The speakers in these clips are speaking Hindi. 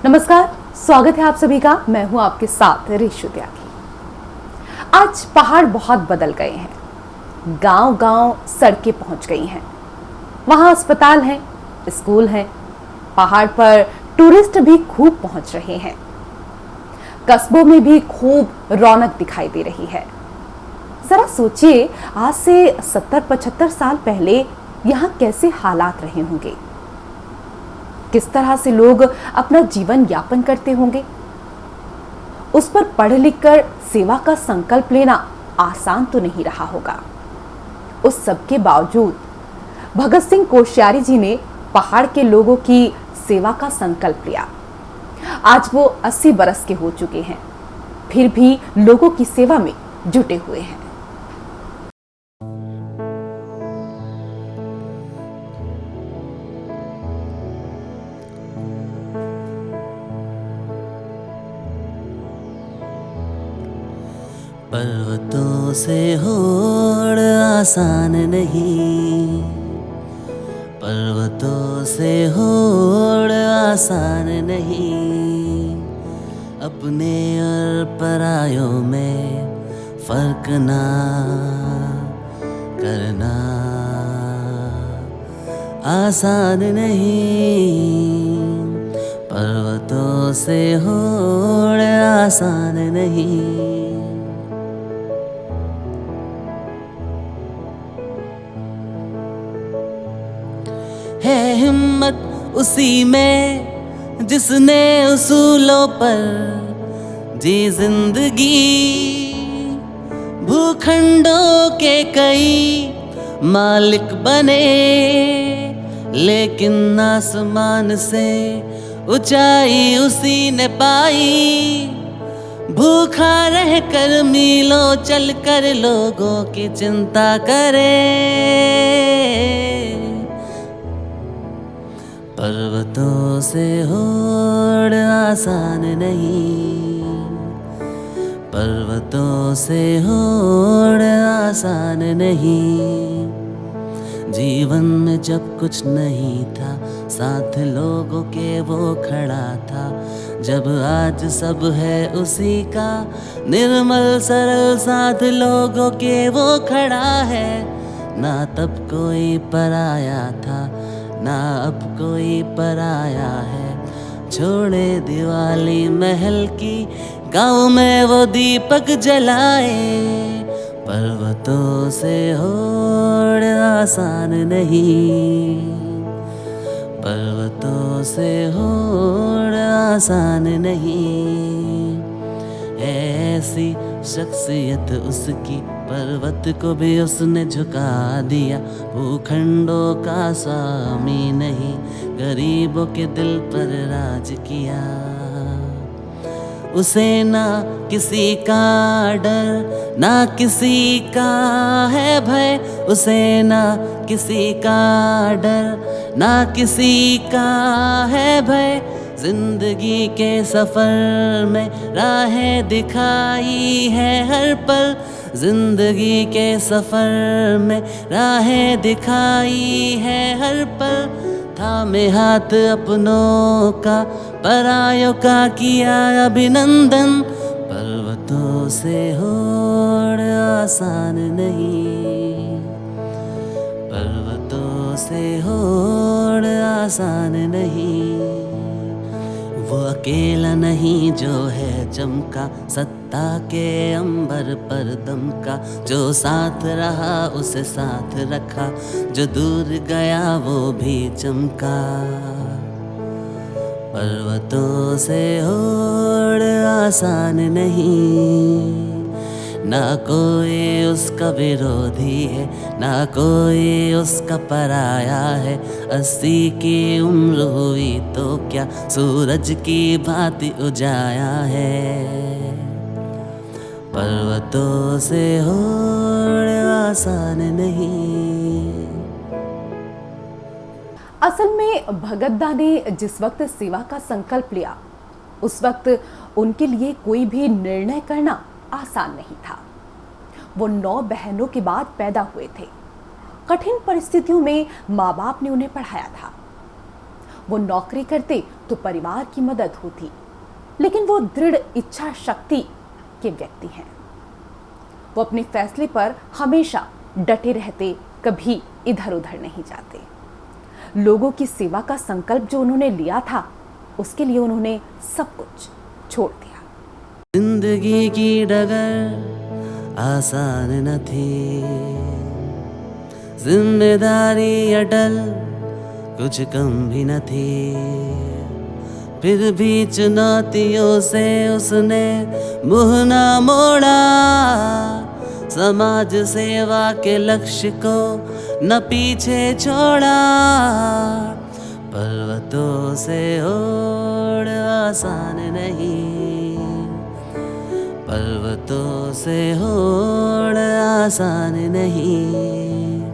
नमस्कार, स्वागत है आप सभी का। मैं हूं आपके साथ ऋषु त्यागी। आज पहाड़ बहुत बदल गए हैं, गांव-गांव सड़कें पहुंच गई हैं, वहां अस्पताल हैं, स्कूल हैं, पहाड़ पर टूरिस्ट भी खूब पहुंच रहे हैं, कस्बों में भी खूब रौनक दिखाई दे रही है। जरा सोचिए, आज से 70-75 साल पहले यहां कैसे हालात रहे होंगे, किस तरह से लोग अपना जीवन यापन करते होंगे। उस पर पढ़ लिख कर सेवा का संकल्प लेना आसान तो नहीं रहा होगा। उस सब के बावजूद भगत सिंह कोश्यारी जी ने पहाड़ के लोगों की सेवा का संकल्प लिया। आज वो 80 बरस के हो चुके हैं, फिर भी लोगों की सेवा में जुटे हुए हैं। पर्वतों से होड़ आसान नहीं, पर्वतों से होड़ आसान नहीं, अपने और परायों में फर्क ना करना आसान नहीं, पर्वतों से होड़ आसान नहीं। है हिम्मत उसी में जिसने उसूलों पर जी जिंदगी, भूखंडों के कई मालिक बने, लेकिन आसमान से ऊंचाई उसी ने पाई, भूखा रह कर मीलों चल कर लोगों की चिंता करे। पर्वतों से होड़ आसान नहीं, पर्वतों से होड़ आसान नहीं। जीवन में जब कुछ नहीं था, साथ लोगों के वो खड़ा था, जब आज सब है उसी का निर्मल सरल साथ लोगों के वो खड़ा है। ना तब कोई पराया था, ना अब कोई पराया है, छोड़े दिवाली महल की, गाँव में वो दीपक जलाए। पर्वतों से होड़ आसान नहीं, पर्वतों से होड़ आसान नहीं। ऐसी शख्सियत उसकी, पर्वत को भी उसने झुका दिया, भूखंडों का स्वामी नहीं, गरीबों के दिल पर राज किया। उसे ना किसी का डर, ना किसी का है भय, उसे ना किसी का डर, ना किसी का है भय। जिंदगी के सफर में राहें दिखाई है हर पल, जिंदगी के सफर में राहें दिखाई है हर पल। थामे हाथ अपनों का, परायों का किया अभिनंदन। पर्वतों से होड़ आसान नहीं, पर्वतों से होड़ आसान नहीं। वो अकेला नहीं जो है चमका, सत्ता के अंबर पर दमका, जो साथ रहा उसे साथ रखा, जो दूर गया वो भी चमका। पर्वतों से होड़ आसान नहीं, ना कोई उसका विरोधी है, ना कोई उसका पराया है। 80 की उम्र हुई तो क्या सूरज की भांति उजाया है। पर्वतों से होड़ आसान नहीं। असल में भगत दा ने जिस वक्त सेवा का संकल्प लिया, उस वक्त उनके लिए कोई भी निर्णय करना आसान नहीं था। वो 9 बहनों के बाद पैदा हुए थे। कठिन परिस्थितियों में माँ बाप ने उन्हें पढ़ाया था। वो नौकरी करते तो परिवार की मदद होती, लेकिन वो दृढ़ इच्छा शक्ति के व्यक्ति हैं। वो अपने फैसले पर हमेशा डटे रहते, कभी इधर उधर नहीं जाते। लोगों की सेवा का संकल्प जो उन्होंने लिया था, उसके लिए उन्होंने सब कुछ छोड़ दिया। जिंदगी की डगर आसान न थी, जिम्मेदारी अटल कुछ कम भी न थी, फिर भी चुनौतियों से उसने मुंह न मोड़ा, समाज सेवा के लक्ष्य को न पीछे छोड़ा। पर्वतों से होड़ आसान नहीं, पर्वतों से होड़ आसान नहीं।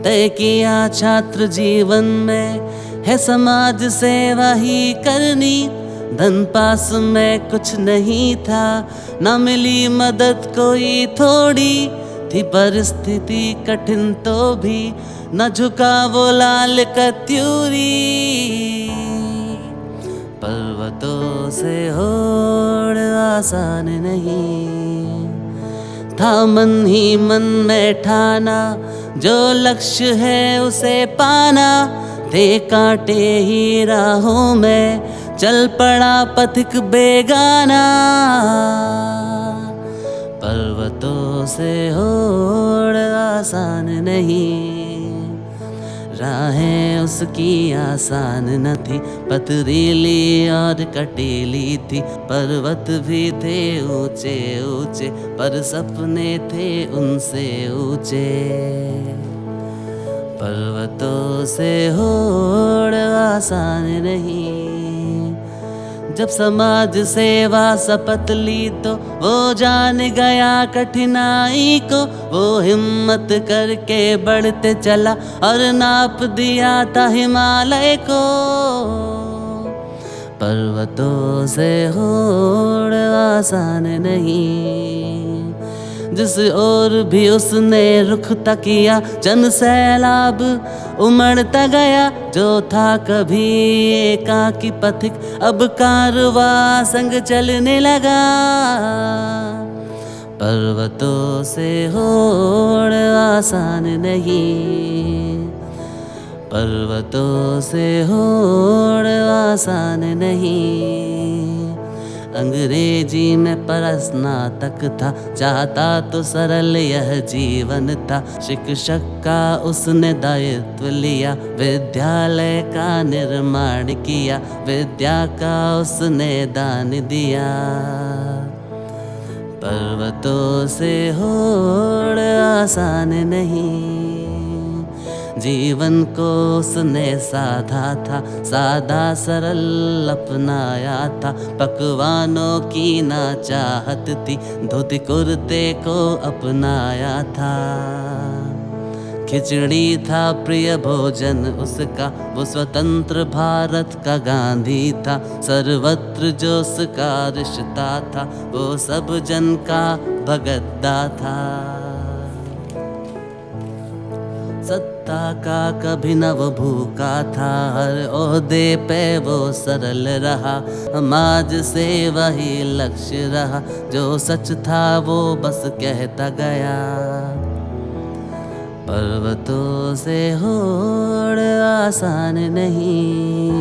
तय किया छात्र जीवन में है समाज सेवा ही करनी, धन पास में कुछ नहीं था, न मिली मदद कोई थोड़ी थी, परिस्थिति कठिन तो भी न झुका वो लाल कत्यूरी। पर्वतों से होड़ आसान नहीं, था मन ही मन में ठाना, जो लक्ष्य है उसे पाना, थे कांटे ही राहों में चल पड़ा पथिक बेगाना। पर्वतों से होड़ आसान नहीं, राहें उसकी आसान न थी, पथरीली और कटीली थी, पर्वत भी थे ऊंचे ऊंचे, पर सपने थे उनसे ऊंचे। पर्वतों से होड़ आसान नहीं, जब समाज सेवा शपथ ली तो वो जान गया कठिनाई को, वो हिम्मत करके बढ़ते चला और नाप दिया था हिमालय को। पर्वतों से होड़ आसान नहीं, जिस ओर भी उसने रुख किया जन सैलाब उमड़ता गया, जो था कभी एकाकी पथिक अब कारवा संग चलने लगा। पर्वतों से होड़ आसान नहीं, पर्वतों से होड़ आसान नहीं। अंग्रेजी में परस्नातक था, चाहता तो सरल यह जीवन था, शिक्षक का उसने दायित्व लिया, विद्यालय का निर्माण किया, विद्या का उसने दान दिया। पर्वतों से होड़ आसान नहीं, जीवन को उसने साधा था, सादा सरल अपनाया था, पकवानों की ना चाहत थी, धोती कुर्ते को अपनाया था। खिचड़ी था प्रिय भोजन उसका, वो स्वतंत्र भारत का गांधी था, सर्वत्र जो उसका रिश्ता था, वो सब जन का भगतदा था। सत्ता का कभी न वो भूखा था, हर ओहदे पे वो सरल रहा, समाज सेवा ही लक्ष्य रहा, जो सच था वो बस कहता गया। पर्वतों से होड़ आसान नहीं,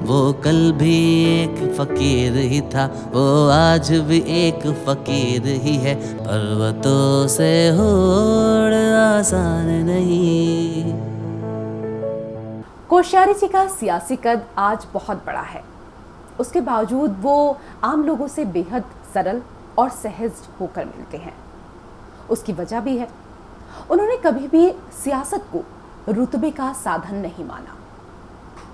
वो कल भी एक फकीर ही था, वो आज भी एक फकीर ही है। पर्वतों से होड़ आसान नहीं। कोश्यारी जी का सियासी कद आज बहुत बड़ा है, उसके बावजूद वो आम लोगों से बेहद सरल और सहज होकर मिलते हैं। उसकी वजह भी है, उन्होंने कभी भी सियासत को रुतबे का साधन नहीं माना।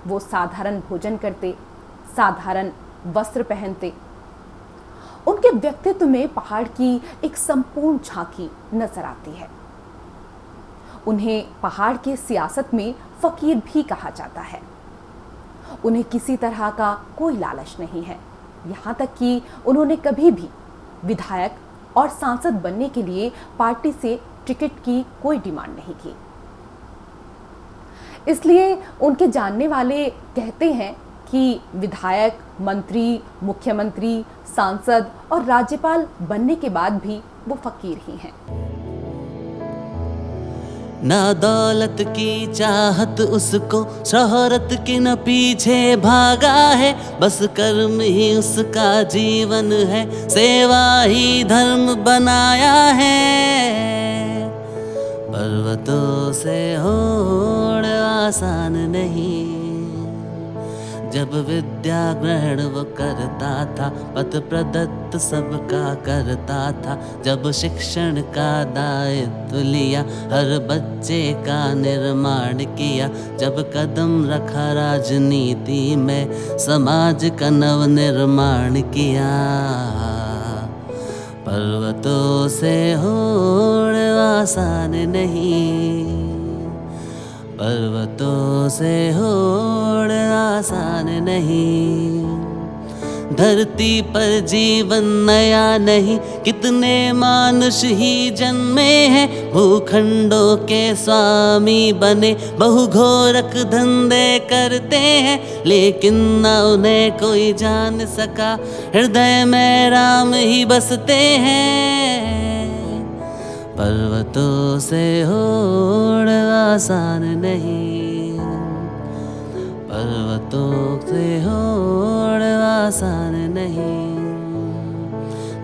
वो साधारण भोजन करते, साधारण वस्त्र पहनते। उनके व्यक्तित्व में पहाड़ की एक संपूर्ण झांकी नजर आती है। उन्हें पहाड़ के सियासत में फकीर भी कहा जाता है। उन्हें किसी तरह का कोई लालच नहीं है, यहाँ तक कि उन्होंने कभी भी विधायक और सांसद बनने के लिए पार्टी से टिकट की कोई डिमांड नहीं की। इसलिए उनके जानने वाले कहते हैं कि विधायक, मंत्री, मुख्यमंत्री, सांसद और राज्यपाल बनने के बाद भी वो फकीर ही हैं। ना दौलत की चाहत उसको, शोहरत के न पीछे भागा है, बस कर्म ही उसका जीवन है, सेवा ही धर्म बनाया है। पर्वतों से होड़ आसान नहीं, जब विद्या ग्रहण वो करता था, पथ प्रदत्त सबका करता था, जब शिक्षण का दायित्व लिया, हर बच्चे का निर्माण किया, जब कदम रखा राजनीति में, समाज का नव निर्माण किया। पर्वतों से होड़ आसान नहीं, पर्वतों से होड़ आसान नहीं। धरती पर जीवन नया नहीं, कितने मानुष ही जन्मे हैं, भूखंडों के स्वामी बने, बहुघोरक धंधे करते हैं, लेकिन न उन्हें कोई जान सका, हृदय में राम ही बसते हैं। पर्वतों से होड़ आसान नहीं, पर्वतों से होड़ आसान नहीं।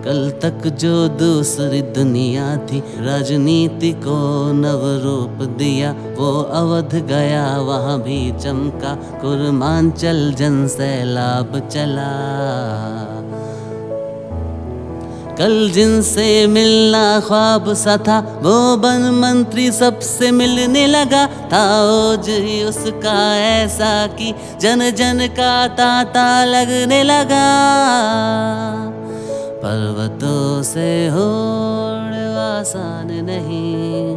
कल तक जो दूसरी दुनिया थी, राजनीति को नव रूप दिया, वो अवध गया वहाँ भी चमका, कुर्मांचल जन सैलाब चला। कल जिनसे मिलना ख्वाब सा था, वो वन मंत्री सबसे मिलने लगा, था ओज ही उसका ऐसा कि जन जन का तांता लगने लगा। पर्वतों से होड़ आसान नहीं,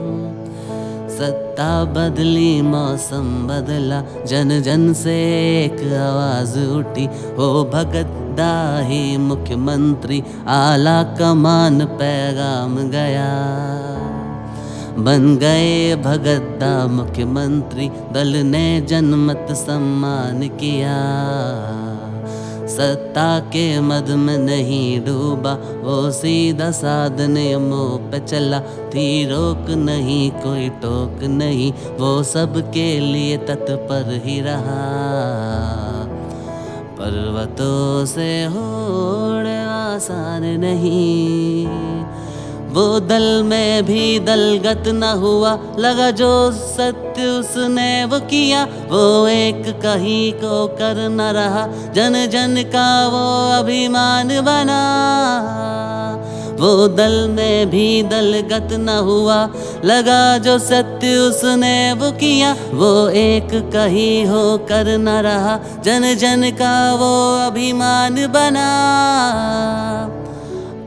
सत्ता बदली मौसम बदला, जन जन से एक आवाज उठी, हो भगत दाही मुख्यमंत्री, आला कमान पैगाम गया। बन गए भगत मुख्यमंत्री, दल ने जनमत सम्मान किया। सत्ता के मद में नहीं डूबा, वो सीधा साध नियमों पे चला, थी रोक नहीं कोई टोक नहीं, वो सबके लिए तत्पर ही रहा। पर्वतों से होड़ आसान नहीं, वो दल में भी दलगत न हुआ, लगा जो सत्य उसने वो किया, वो एक कहीं को कर न रहा, जन जन का वो अभिमान बना। वो दल में भी दलगत न हुआ, लगा जो सत्य उसने वो किया, वो एक कहीं हो कर न रहा, जन जन का वो अभिमान बना।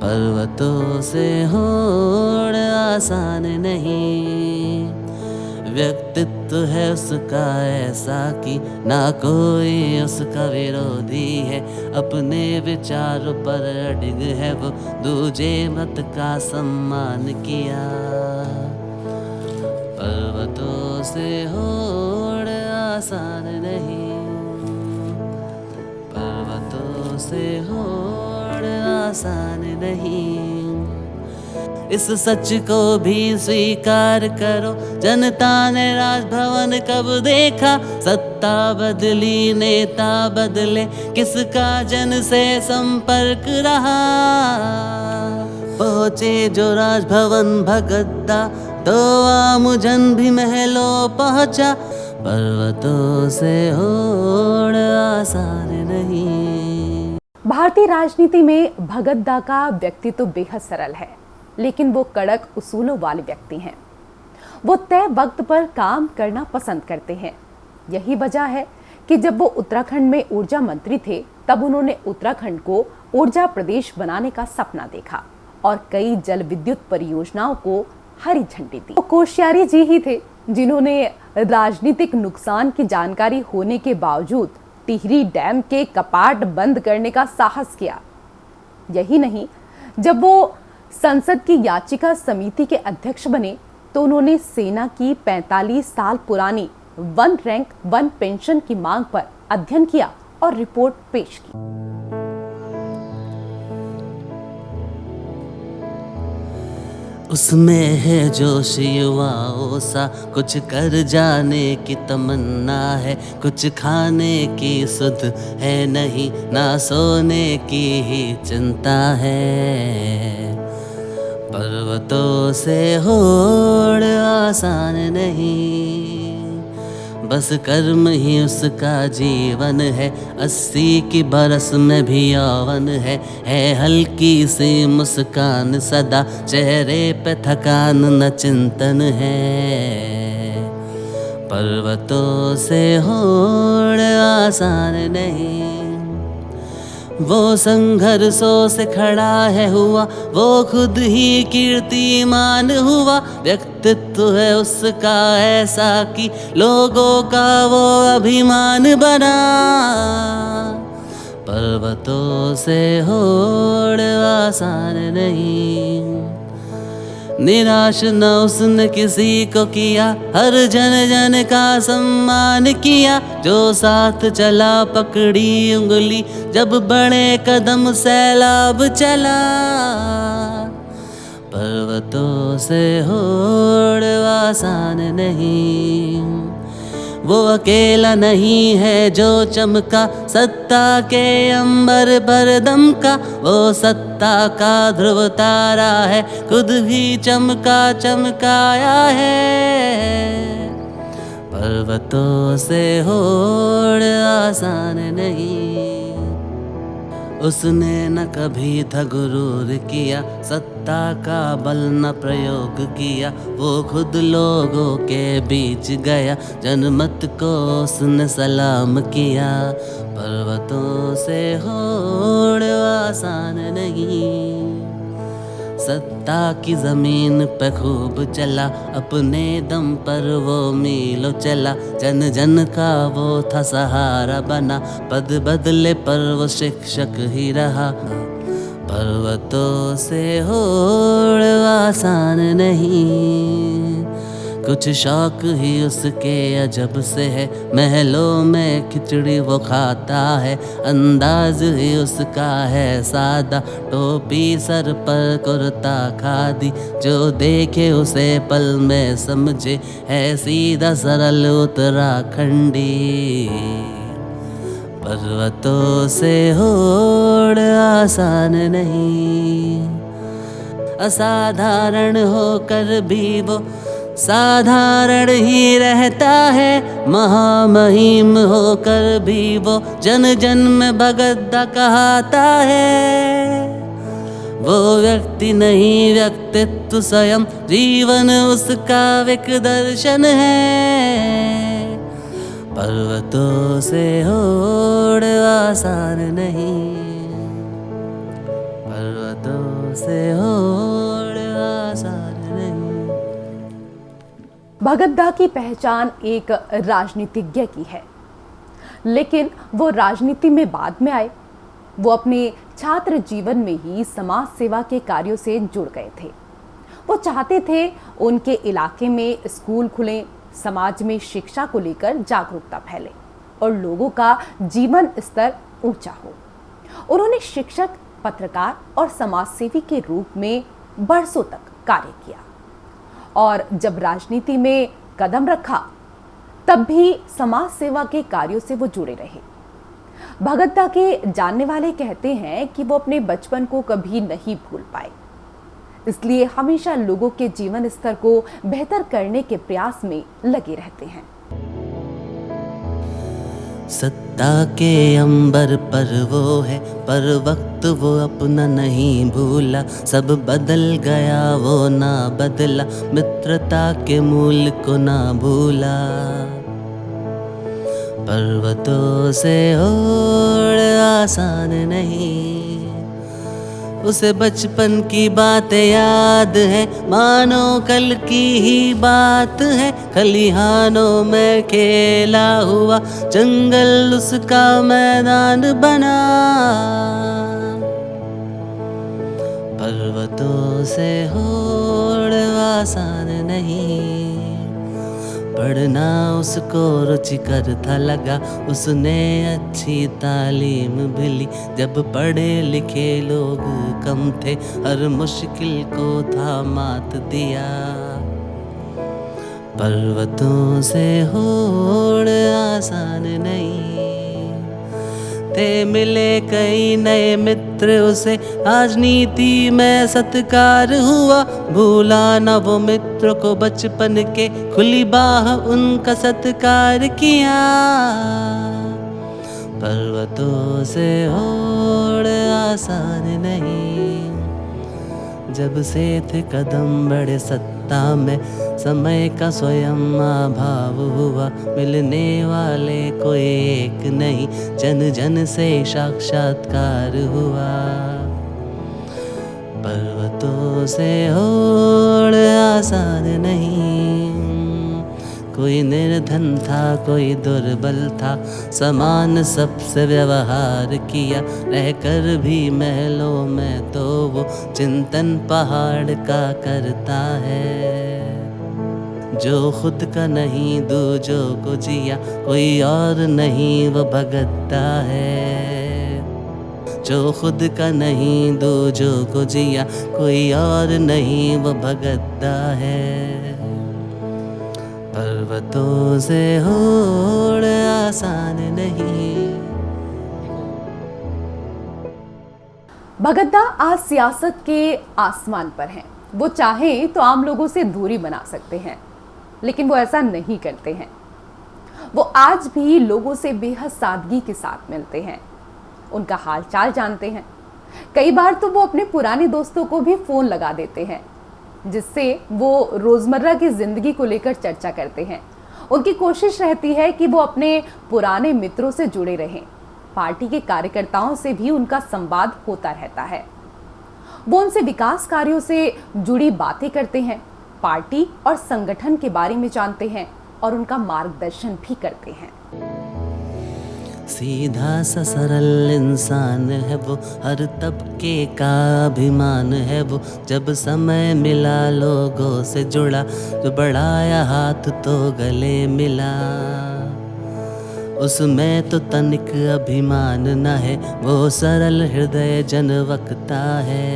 पर्वतों से होड़ आसान नहीं, व्यक्तित्व है उसका ऐसा कि ना कोई उसका विरोधी है, अपने विचारों पर अडिग है, वो दूजे मत का सम्मान किया। पर्वतों से होड़ आसान नहीं, पर्वतों से होड़ आसान नहीं। इस सच को भी स्वीकार करो, जनता ने राजभवन कब देखा, सत्ता बदली नेता बदले, किसका जन से संपर्क रहा। पहुँचे जो राजभवन भगत तो आम जन भी महलों पहुँचा। पर्वतों से होड़ आसान नहीं। भारतीय राजनीति में भगत दा का व्यक्तित्व बेहद सरल है, लेकिन वो कड़क उसूलों वाले व्यक्ति हैं। वो तय वक्त पर काम करना पसंद करते हैं। यही वजह है कि जब वो उत्तराखंड में ऊर्जा मंत्री थे, तब उन्होंने उत्तराखंड को ऊर्जा प्रदेश बनाने का सपना देखा और कई जल विद्युत परियोजनाओं को हरी झंडी दी। वो कोश्यारी जी ही थे जिन्होंने राजनीतिक नुकसान की जानकारी होने के बावजूद टिहरी डैम के कपाट बंद करने का साहस किया। यही नहीं, जब वो संसद की याचिका समिति के अध्यक्ष बने तो उन्होंने सेना की 45 साल पुरानी वन रैंक वन पेंशन की मांग पर अध्ययन किया और रिपोर्ट पेश की। उसमें है जोश युवाओं सा, कुछ कर जाने की तमन्ना है, कुछ खाने की सुध है नहीं, ना सोने की ही चिंता है। पर्वतों से होड़ आसान नहीं, बस कर्म ही उसका जीवन है। 80 की बरस में भी यौवन है हल्की सी मुस्कान सदा, चेहरे पे थकान न चिंतन है। पर्वतों से होड़ आसान नहीं, वो संघर्षों से खड़ा है हुआ, वो खुद ही कीर्तिमान हुआ। व्यक्तित्व है उसका ऐसा कि लोगों का वो अभिमान बना। पर्वतों से होड़ आसान नहीं, निराश न उसने किसी को किया, हर जन जन का सम्मान किया। जो साथ चला पकड़ी उंगली, जब बड़े कदम सैलाब चला। पर्वतों से होड़ आसान नहीं, वो अकेला नहीं है जो चमका, सत्ता के अंबर पर दमका। वो सत्ता का ध्रुव तारा है, खुद भी चमका चमकाया है। पर्वतों से होड़ आसान नहीं, उसने न कभी था गुरूर किया, सत्ता का बल न प्रयोग किया। वो खुद लोगों के बीच गया, जनमत को उसने सलाम किया। पर्वतों से होड़ आसान नहीं, सत्ता की जमीन पे खूब चला, अपने दम पर वो मीलों चला। जन जन का वो था सहारा बना, पद बदले पर वो शिक्षक ही रहा। पर्वतों से होड़ आसान नहीं, कुछ शौक ही उसके अजब से है, महलों में खिचड़ी वो खाता है। अंदाज ही उसका है सादा, टोपी सर पर कुर्ता खादी। जो देखे उसे पल में समझे, है सीधा सरल उत्तराखंडी। पर्वतों से होड़ आसान नहीं, असाधारण होकर भी वो साधारण ही रहता है। महामहिम होकर भी वो जन जन में भगत कहता है। वो व्यक्ति नहीं व्यक्तित्व स्वयं, जीवन उसका एक दर्शन है। पर्वतों से होड़ आसान नहीं, पर्वतों से होड़ आसान नहीं। भगत दा की पहचान एक राजनीतिज्ञ की है, लेकिन वो राजनीति में बाद में आए। वो अपने छात्र जीवन में ही समाज सेवा के कार्यों से जुड़ गए थे। वो चाहते थे उनके इलाके में स्कूल खुलें, समाज में शिक्षा को लेकर जागरूकता फैले और लोगों का जीवन स्तर ऊंचा हो। उन्होंने शिक्षक, पत्रकार और समाजसेवी के रूप में बरसों तक कार्य किया और जब राजनीति में कदम रखा तब भी समाज सेवा के कार्यों से वो जुड़े रहे। भगत दा के जानने वाले कहते हैं कि वो अपने बचपन को कभी नहीं भूल पाए, इसलिए हमेशा लोगों के जीवन स्तर को बेहतर करने के प्रयास में लगे रहते हैं। सत्ता के अंबर पर वो है, पर वक्त वो अपना नहीं भूला। सब बदल गया वो ना बदला, मित्रता के मूल को ना भूला। पर्वतों से होड़ आसान नहीं, उसे बचपन की बातें याद है, मानो कल की ही बात है। खलिहानों में खेला हुआ जंगल उसका मैदान बना। पर्वतों से होड़ आसान नहीं, पढ़ना उस उसको रुचिकर था लगा, उसने अच्छी तालीम भी ली। जब पढ़े लिखे लोग कम थे, हर मुश्किल को था मात दिया। पर्वतों से होड़ आसान नहीं, थे मिले कई नए मित्र उसे, राजनीति में सत्कार हुआ। भूला न वो मित्र को बचपन के, खुली बाह उनका सत्कार किया। पर्वतों से होड़ आसान नहीं, जब से थे कदम बड़े सत्ता में, समय का स्वयं अभाव हुआ। मिलने वाले कोई एक नहीं, जन जन से साक्षात्कार हुआ। पर्वतों से होड़ आसान नहीं, कोई निर्धन था कोई दुर्बल था, समान सबसे व्यवहार किया। रहकर भी महलों में तो वो चिंतन पहाड़ का करता है। जो खुद का नहीं दूजों को जिया, कोई और नहीं वो भगतता है। जो खुद का नहीं दूजों को जिया, कोई और नहीं वो भगतता है। पर्वतों से होड़ आसान नहीं। भगत दा आज सियासत के आसमान पर हैं। वो चाहें तो आम लोगों से दूरी बना सकते हैं, लेकिन वो ऐसा नहीं करते हैं। वो आज भी लोगों से बेहद सादगी के साथ मिलते हैं, उनका हालचाल जानते हैं। कई बार तो वो अपने पुराने दोस्तों को भी फोन लगा देते हैं, जिससे वो रोजमर्रा की जिंदगी को लेकर चर्चा करते हैं। उनकी कोशिश रहती है कि वो अपने पुराने मित्रों से जुड़े रहें। पार्टी के कार्यकर्ताओं से भी उनका संवाद होता रहता है। वो उनसे विकास कार्यों से जुड़ी बातें करते हैं, पार्टी और संगठन के बारे में जानते हैं और उनका मार्गदर्शन भी करते हैं। सीधा सा सरल इंसान है वो, हर तबके का अभिमान है वो। जब समय मिला लोगों से जुड़ा, जो बढ़ाया हाथ तो गले मिला। उसमें तो तनिक अभिमान न है, वो सरल हृदय जनवक्ता है।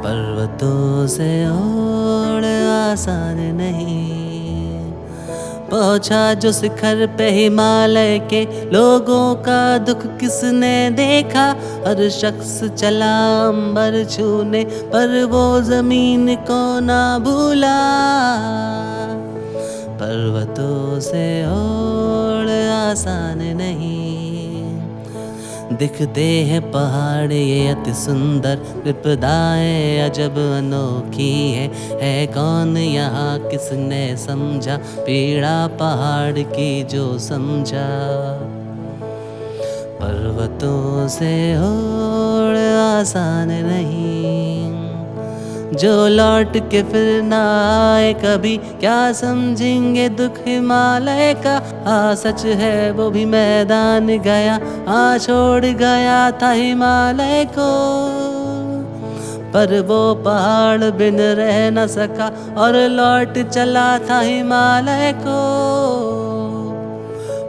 पर्वतों से होड़ आसान नहीं, पहुंचा जो शिखर पे हिमालय के। लोगों का दुख किसने देखा, हर शख्स चला अंबर छूने, पर वो जमीन को ना भूला। पर्वतों से होड़ आसान नहीं, दिखते हैं पहाड़ ये अति सुंदर, विपदाएं अजब अनोखी है कौन यहाँ किसने समझा, पीड़ा पहाड़ की जो समझा। पर्वतों से होड़ आसान नहीं, जो लौट के फिर ना आए कभी, क्या समझेंगे दुख हिमालय का। सच है वो भी मैदान गया, छोड़ गया था हिमालय को। पर वो पहाड़ बिन रह न सका, और लौट चला था हिमालय को।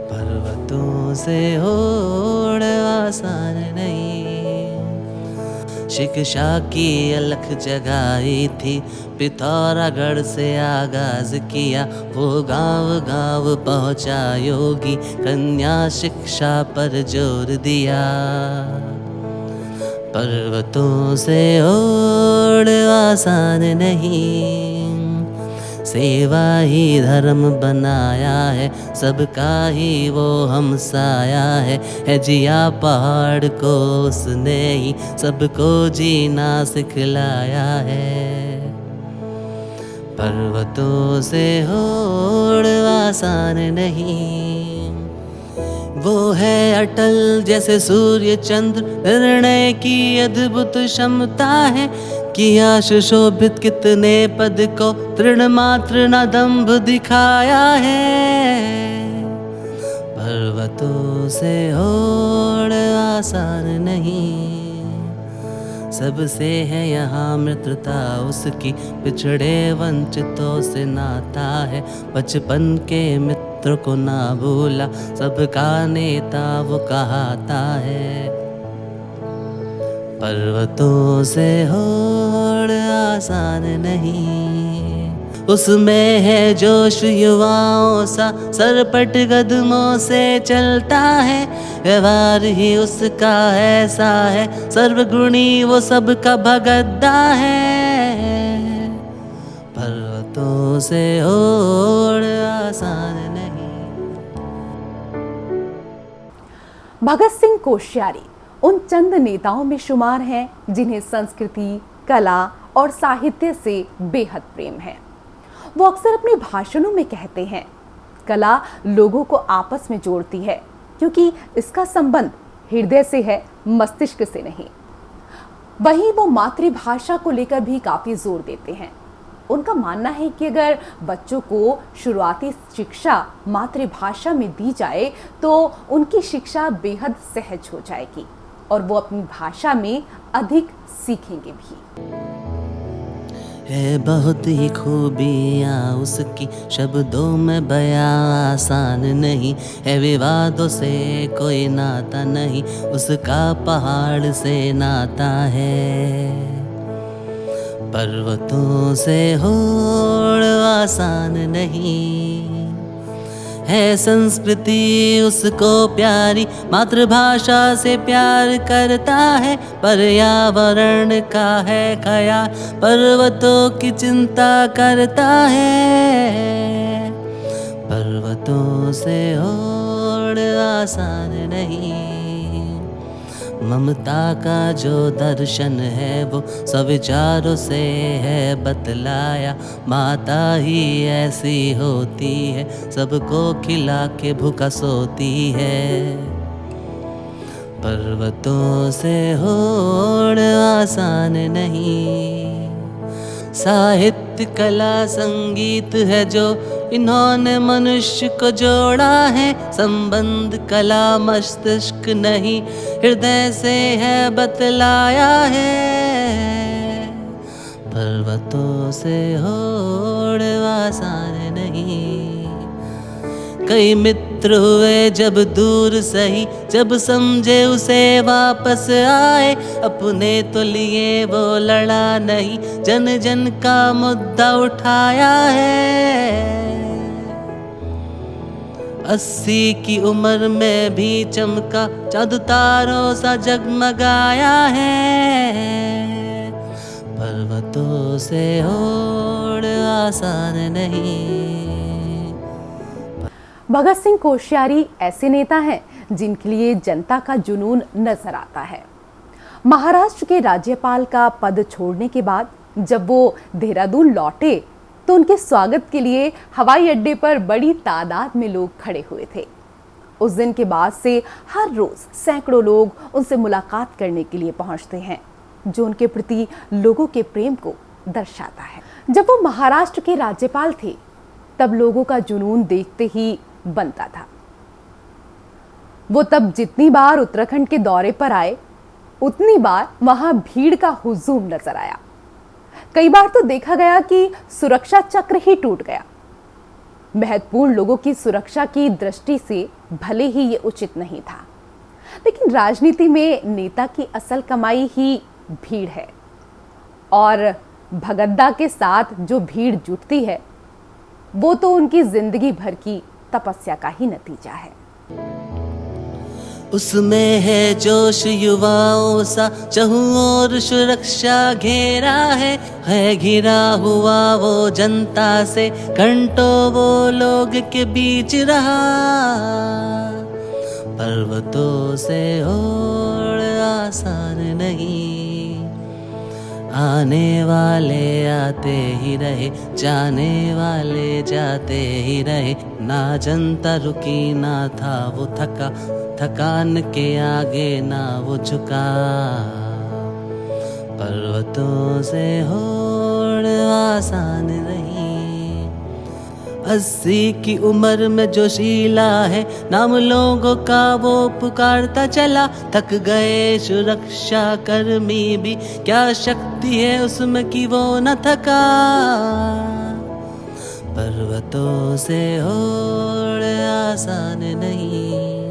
पर्वतों से होड़ आसान नहीं, शिक्षा की अलख जगाई थी, पिथौरागढ़ से आगाज किया। वो गांव गांव पहुंचा योगी, कन्या शिक्षा पर जोर दिया। पर्वतों से होड़ आसान नहीं, सेवा ही धर्म बनाया है, सबका ही वो हमसाया है जिया पहाड़ को उसने ही, सबको जीना सिखलाया है। पर्वतों से होड़ आसान नहीं, वो है अटल जैसे सूर्य चंद्र, निर्णय की अद्भुत क्षमता है। किया सुशोभित कितने पद को, तृण मात्र न दंभ दिखाया है। पर्वतों से होड़ आसान नहीं, सबसे है यहाँ मित्रता उसकी, पिछड़े वंचितों से नाता है। बचपन के मित्र को ना भूला, सबका नेता वो कहाता है। पर्वतों से होड़ आसान नहीं, उसमें है जोश युवाओं सा, सरपट कदमों से चलता है। व्यवहार ही उसका ऐसा है, सर्वगुणी वो सबका भगद्दा है। पर्वतों से होड़ आसान नहीं। भगत सिंह कोश्यारी उन चंद नेताओं में शुमार हैं जिन्हें संस्कृति, कला और साहित्य से बेहद प्रेम है। वो अक्सर अपने भाषणों में कहते हैं, कला लोगों को आपस में जोड़ती है क्योंकि इसका संबंध हृदय से है, मस्तिष्क से नहीं। वहीं वो मातृभाषा को लेकर भी काफी जोर देते हैं। उनका मानना है कि अगर बच्चों को शुरुआती शिक्षा मातृभाषा में दी जाए तो उनकी शिक्षा बेहद सहज हो जाएगी और वो अपनी भाषा में अधिक सीखेंगे भी। है बहुत ही खूबियाँ उसकी, शब्दों में बयां आसान नहीं है। विवादों से कोई नाता नहीं, उसका पहाड़ से नाता है। पर्वतों से होड़ आसान नहीं है, संस्कृति उसको प्यारी, मातृभाषा से प्यार करता है। पर्यावरण का है ख्याल, पर्वतों की चिंता करता है। पर्वतों से होड़ आसान नहीं, ममता का जो दर्शन है वो सविचारों से है बतलाया। माता ही ऐसी होती है, सबको खिला के भूखा सोती है। पर्वतों से होड़ आसान नहीं, साहित्य कला संगीत है जो इन्होंने मनुष्य को जोड़ा है। संबंध कला मस्तिष्क नहीं, हृदय से है बतलाया है। पर्वतों से होड़ आसान नहीं, कई मित्र हुए जब दूर सही, जब समझे उसे वापस आए। अपने तो लिए वो लड़ा नहीं, जन जन का मुद्दा उठाया है। 80 की उम्र में भी चमका, चाँद तारों सा जगमगाया है। पर्वतों से होड़ आसान नहीं। भगत सिंह कोश्यारी ऐसे नेता हैं जिनके लिए जनता का जुनून नजर आता है। महाराष्ट्र के राज्यपाल का पद छोड़ने के बाद जब वो देहरादून लौटे तो उनके स्वागत के लिए हवाई अड्डे पर बड़ी तादाद में लोग खड़े हुए थे। उस दिन के बाद से हर रोज सैकड़ों लोग उनसे मुलाकात करने के लिए पहुंचते हैं, जो उनके प्रति लोगों के प्रेम को दर्शाता है। जब वो महाराष्ट्र के राज्यपाल थे तब लोगों का जुनून देखते ही बनता था। वो तब जितनी बार उत्तराखंड के दौरे पर आए उतनी बार वहां भीड़ का हुजूम नजर आया। कई बार तो देखा गया कि सुरक्षा चक्र ही टूट गया। महत्वपूर्ण लोगों की सुरक्षा की दृष्टि से भले ही ये उचित नहीं था, लेकिन राजनीति में नेता की असल कमाई ही भीड़ है और भगद्दा के साथ जो भीड़ जुटती है वो तो उनकी जिंदगी भर की तपस्या का ही नतीजा है। उसमें है जोश युवाओं सा, चहुं ओर सुरक्षा घेरा है घिरा हुआ वो जनता से, घंटों वो लोग के बीच रहा। पर्वतों से होड़ आसान नहीं, आने वाले आते ही रहे, जाने वाले जाते ही रहे। ना जनता रुकी ना था वो थका, थकान के आगे ना वो झुका। पर्वतों से होड़ आसान नहीं, 80 की उम्र में जोशीला है, नाम लोगों का वो पुकारता चला। थक गए सुरक्षा कर्मी भी, क्या शक्ति है उसमें कि वो न थका। पर्वतों से होड़ आसान नहीं,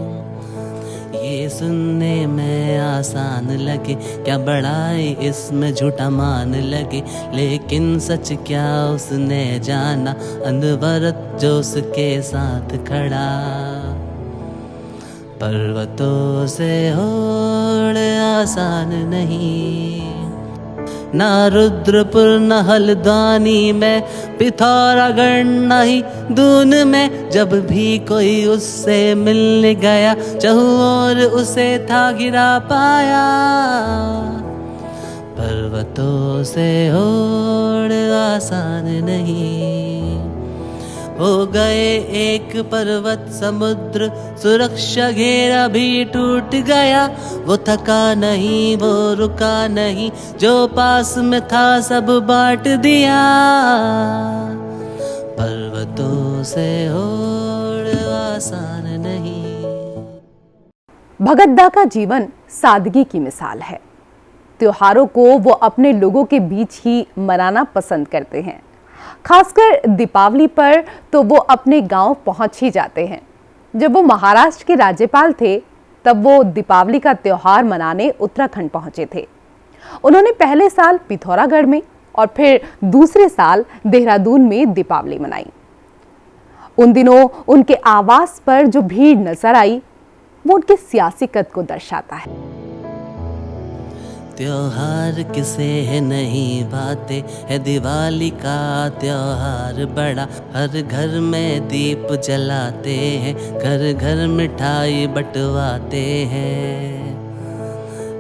ये सुनने में आसान लगे, क्या बड़ाई इसमें झूठा मान लगे। लेकिन सच क्या उसने जाना, अनवरत जो उसके साथ खड़ा। पर्वतों से होड़ आसान नहीं, ना रुद्रपुर न हल्द्वानी में, पिथौरागढ़ नहीं दून में। जब भी कोई उससे मिलने गया, चहुओर उसे था गिरा पाया। पर्वतों से होड़ आसान नहीं, हो गए एक पर्वत समुद्र, सुरक्षा घेरा भी टूट गया। वो थका नहीं, वो रुका नहीं, जो पास में था सब बांट दिया। पर्वतों से होड़ आसान नहीं। भगत दा का जीवन सादगी की मिसाल है। त्योहारों को वो अपने लोगों के बीच ही मनाना पसंद करते हैं। खासकर दीपावली पर तो वो अपने गांव पहुंच ही जाते हैं। जब वो महाराष्ट्र के राज्यपाल थे, तब वो दीपावली का त्योहार मनाने उत्तराखंड पहुंचे थे। उन्होंने पहले साल पिथौरागढ़ में और फिर दूसरे साल देहरादून में दीपावली मनाई। उन दिनों उनके आवास पर जो भीड़ नजर आई, वो उनके सियासी कद को दर्शाता है। त्योहार किसे है नहीं भाते, है दिवाली का त्योहार बड़ा। हर घर में दीप जलाते हैं, घर घर मिठाई बंटवाते हैं।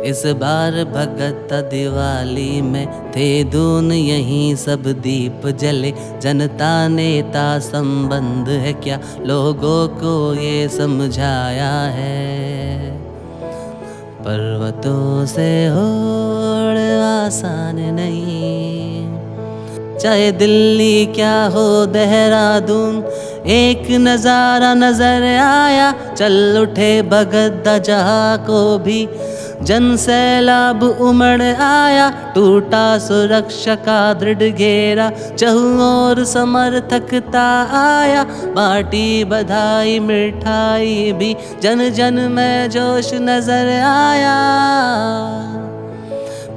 इस बार भगत दिवाली में थे दून, यहीं सब दीप जले। जनता नेता संबंध है क्या, लोगों को ये समझाया है। पर्वतों से होड़ आसान नहीं, चाहे दिल्ली क्या हो देहरादून, एक नजारा नजर आया। चल उठे भगत दा जहाँ को भी, जन सैलाब उमड़ आया। टूटा सुरक्षा का दृढ़ घेरा, चहुओर समर्थकता आया। बाटी बधाई मिठाई भी, जन जन में जोश नजर आया।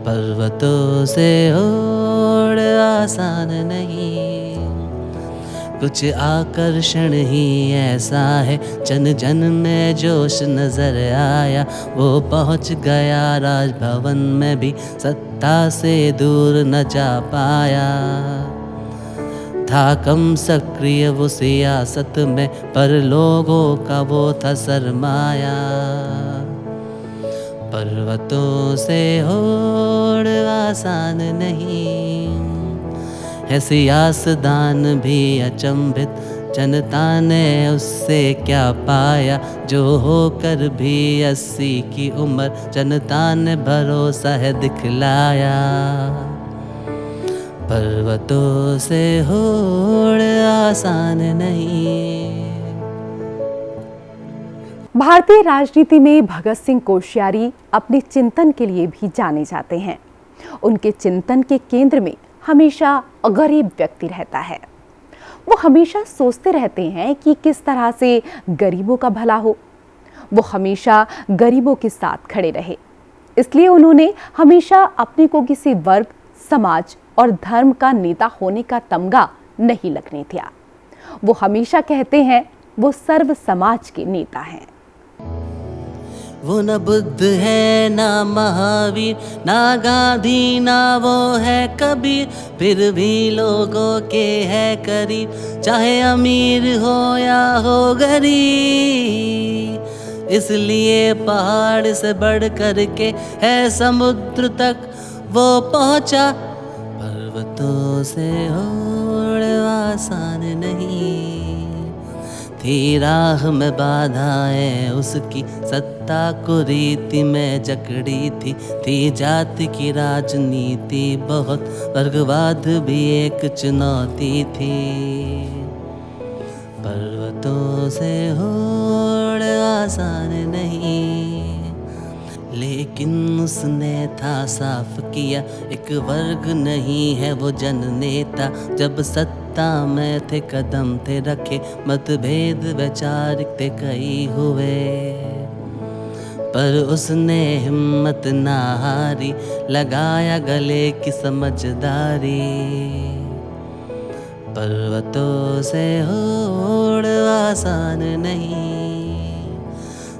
पर्वतों से होड़ आसान नहीं, कुछ आकर्षण ही ऐसा है। जन जन में जोश नजर आया, वो पहुंच गया राजभवन में भी, सत्ता से दूर न जा पाया। था कम सक्रिय वो सियासत में, पर लोगों का वो था सरमाया। पर्वतों से होड़ आसान नहीं, है सियासदान भी अचंभित। जनता ने उससे क्या पाया, जो होकर भी 80 की उम्र, जनता ने भरोसा है दिखलाया। पर्वतों से होड़ आसान नहीं। भारतीय राजनीति में भगत सिंह कोश्यारी अपने चिंतन के लिए भी जाने जाते हैं। उनके चिंतन के केंद्र में हमेशा गरीब व्यक्ति रहता है। वो हमेशा सोचते रहते हैं कि किस तरह से गरीबों का भला हो। वो हमेशा गरीबों के साथ खड़े रहे, इसलिए उन्होंने हमेशा अपने को किसी वर्ग, समाज और धर्म का नेता होने का तमगा नहीं लगने दिया। वो हमेशा कहते हैं वो सर्व समाज के नेता हैं। वो न बुद्ध है ना महावीर, ना गांधी ना वो है कबीर, फिर भी लोगों के है करीब, चाहे अमीर हो या हो गरीब। इसलिए पहाड़ से बढ़ कर के है समुद्र तक वो पहुंचा। पर्वतों से होड़ आसान नहीं, थी राह में बाधाएं उसकी, सत्ता को रीति में जकड़ी थी जाति की राजनीति बहुत, वर्गवाद भी एक चुनौती थी। पर्वतों से होड़ आसान नहीं, लेकिन उसने था साफ किया एक वर्ग नहीं है वो जननेता। जब सत्ता में थे कदम थे रखे, मतभेद वैचारिक थे कई हुए, पर उसने हिम्मत ना हारी, लगाया गले की समझदारी। पर्वतों से होड़ आसान नहीं,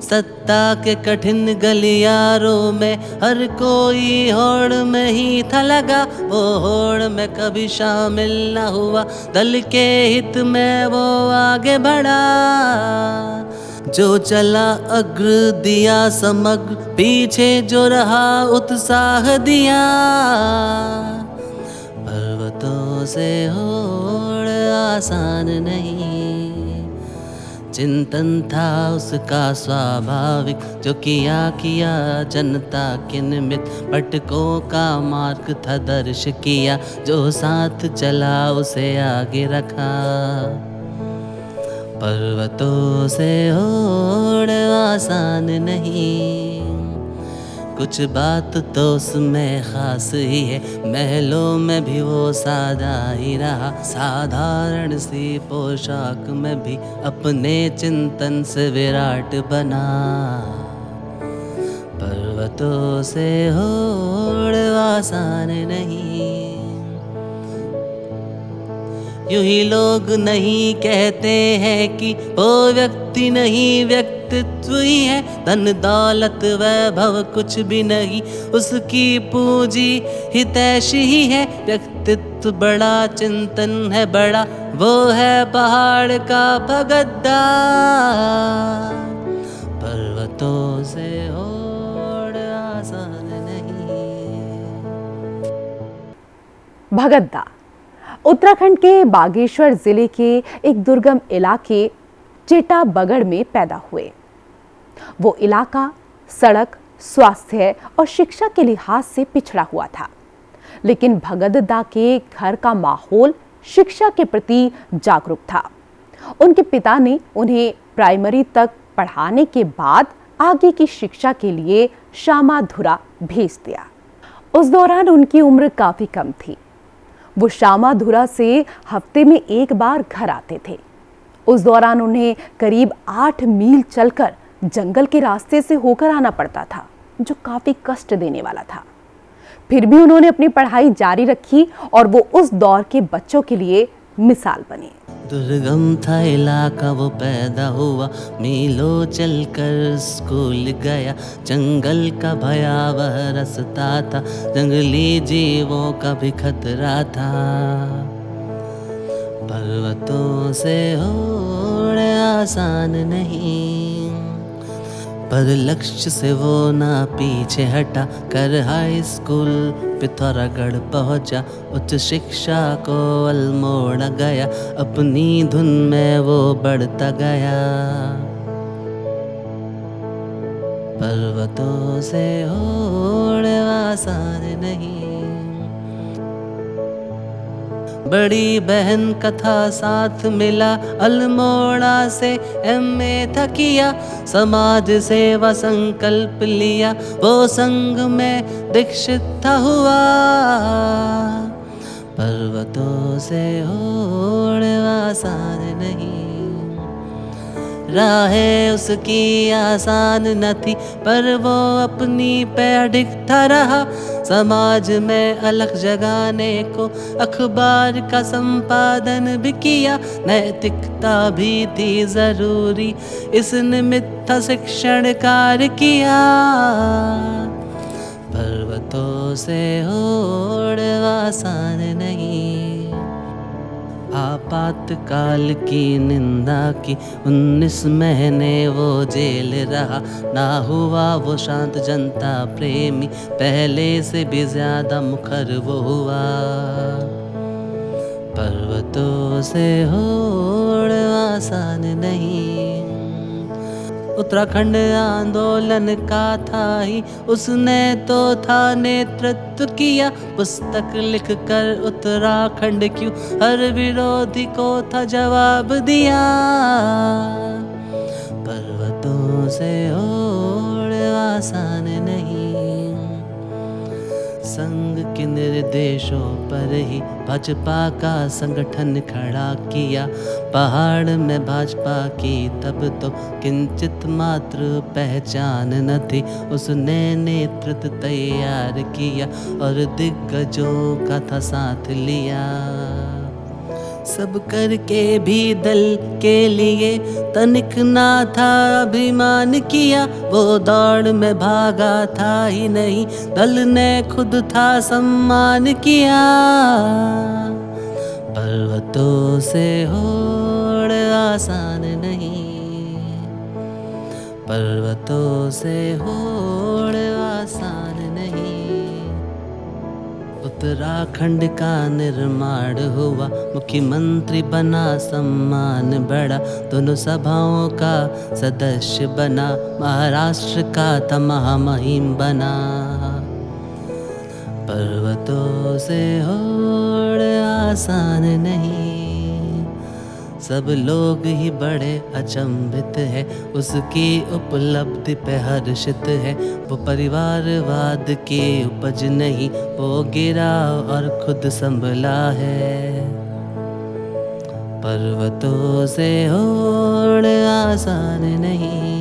सत्ता के कठिन गलियारों में हर कोई होड़ में ही था लगा। वो होड़ में कभी शामिल न हुआ, दल के हित में वो आगे बढ़ा। जो चला अग्र दिया समग्र, पीछे जो रहा उत्साह दिया। पर्वतों से होड़ आसान नहीं, चिंतन था उसका स्वाभाविक, जो किया जनता के निमित्त। भटकों का मार्ग था दर्श किया, जो साथ चला उसे आगे रखा। पर्वतों से होड़ आसान नहीं, कुछ बात तो उसमें खास ही है, महलों में भी वो सादा ही रहा। साधारण सी पोशाक में भी अपने चिंतन से विराट बना। पर्वतों से होड़ आसान नहीं, यूं ही लोग नहीं कहते हैं कि वो व्यक्ति नहीं व्यक्तित्व ही है। धन दौलत वैभव कुछ भी नहीं, उसकी पूंजी हितैषी ही है। व्यक्तित्व बड़ा चिंतन है बड़ा, वो है पहाड़ का भगद्दा। पर्वतों से होड़ आसान नहीं। भगद्दा उत्तराखंड के बागेश्वर जिले के एक दुर्गम इलाके चिटाबगढ़ में पैदा हुए। वो इलाका सड़क, स्वास्थ्य और शिक्षा के लिहाज से पिछड़ा हुआ था, लेकिन भगद्दा के घर का माहौल शिक्षा के प्रति जागरूक था। उनके पिता ने उन्हें प्राइमरी तक पढ़ाने के बाद आगे की शिक्षा के लिए शामाधुरा भेज दिया। उस दौरान उनकी उम्र काफी कम थी। वो शामाधुरा से हफ्ते में एक बार घर आते थे। उस दौरान उन्हें करीब 8 मील चलकर जंगल के रास्ते से होकर आना पड़ता था, जो काफी कष्ट देने वाला था। फिर भी उन्होंने अपनी पढ़ाई जारी रखी और वो उस दौर के बच्चों के लिए मिसाल बने। दुर्गम था इलाका वो पैदा हुआ, मीलों चलकर स्कूल गया। जंगल का भयावह रास्ता था, जंगली जीवों का भी खतरा था। पर्वतों से होड़ आसान नहीं, पर लक्ष्य से वो ना पीछे हटा। कर हाई स्कूल पिथौरागढ़ पहुंचा, उच्च शिक्षा को अल्मोड़ा गया। अपनी धुन में वो बढ़ता गया। पर्वतों से होड़ आसान नहीं, बड़ी बहन का था साथ मिला। अल्मोड़ा से MA था किया, समाज सेवा संकल्प लिया। वो संघ में दीक्षित था हुआ। पर्वतों से होड़ आसान नहीं, राहें उसकी आसान न थी, पर वो अपनी पे अडिग था रहा। समाज में अलग जगाने को अखबार का संपादन भी किया। नैतिकता भी थी जरूरी, इस निमित्त था शिक्षण कार्य किया। पर्वतों से होड़ आसान नहीं, आपातकाल की निंदा की 19 महीने वो जेल रहा। ना हुआ वो शांत जनता प्रेमी, पहले से भी ज्यादा मुखर वो हुआ। पर्वतों से होड़ आसान नहीं, उत्तराखंड आंदोलन का था ही उसने तो था नेतृत्व किया। पुस्तक लिखकर उत्तराखंड क्यों हर विरोधी को था जवाब दिया। पर्वतों से होड़ आसान नहीं, संघ के निर्देशों पर ही भाजपा का संगठन खड़ा किया। पहाड़ में भाजपा की तब तो किंचित मात्र पहचान न थी, उसने नेतृत्व तैयार किया और दिग्गजों का था साथ लिया। सब करके भी दल के लिए तनिक ना था अभिमान किया। वो दौड़ में भागा था ही नहीं, दल ने खुद था सम्मान किया। पर्वतों से होड़ आसान नहीं, पर्वतों से होड़ आसान नहीं। उत्तराखंड का निर्माण हुआ, मुख्यमंत्री बना, सम्मान बढ़ा, दोनों सभाओं का सदस्य बना, महाराष्ट्र का था महामहिम बना। पर्वतों से होड़ आसान नहीं, सब लोग ही बड़े अचंभित है, उसकी उपलब्धि पे हर्षित है। वो परिवारवाद की उपज नहीं, वो गिरा और खुद संभला है। पर्वतों से होड़ आसान नहीं,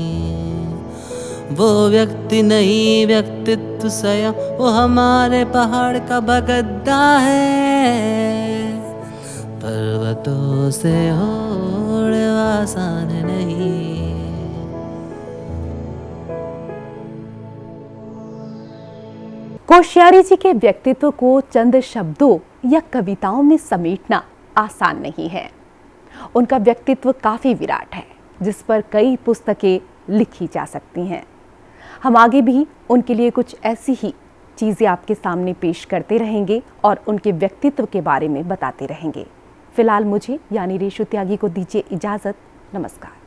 वो व्यक्ति नहीं व्यक्तित्व स्वयं, वो हमारे पहाड़ का भगद्दा है। पर्वतों से होड़ आसान नहीं। कोश्यारी जी के व्यक्तित्व को चंद शब्दों या कविताओं में समेटना आसान नहीं है। उनका व्यक्तित्व काफी विराट है, जिस पर कई पुस्तकें लिखी जा सकती हैं। हम आगे भी उनके लिए कुछ ऐसी ही चीजें आपके सामने पेश करते रहेंगे और उनके व्यक्तित्व के बारे में बताते रहेंगे। फिलहाल मुझे यानी रेशु त्यागी को दीजिए इजाजत। नमस्कार।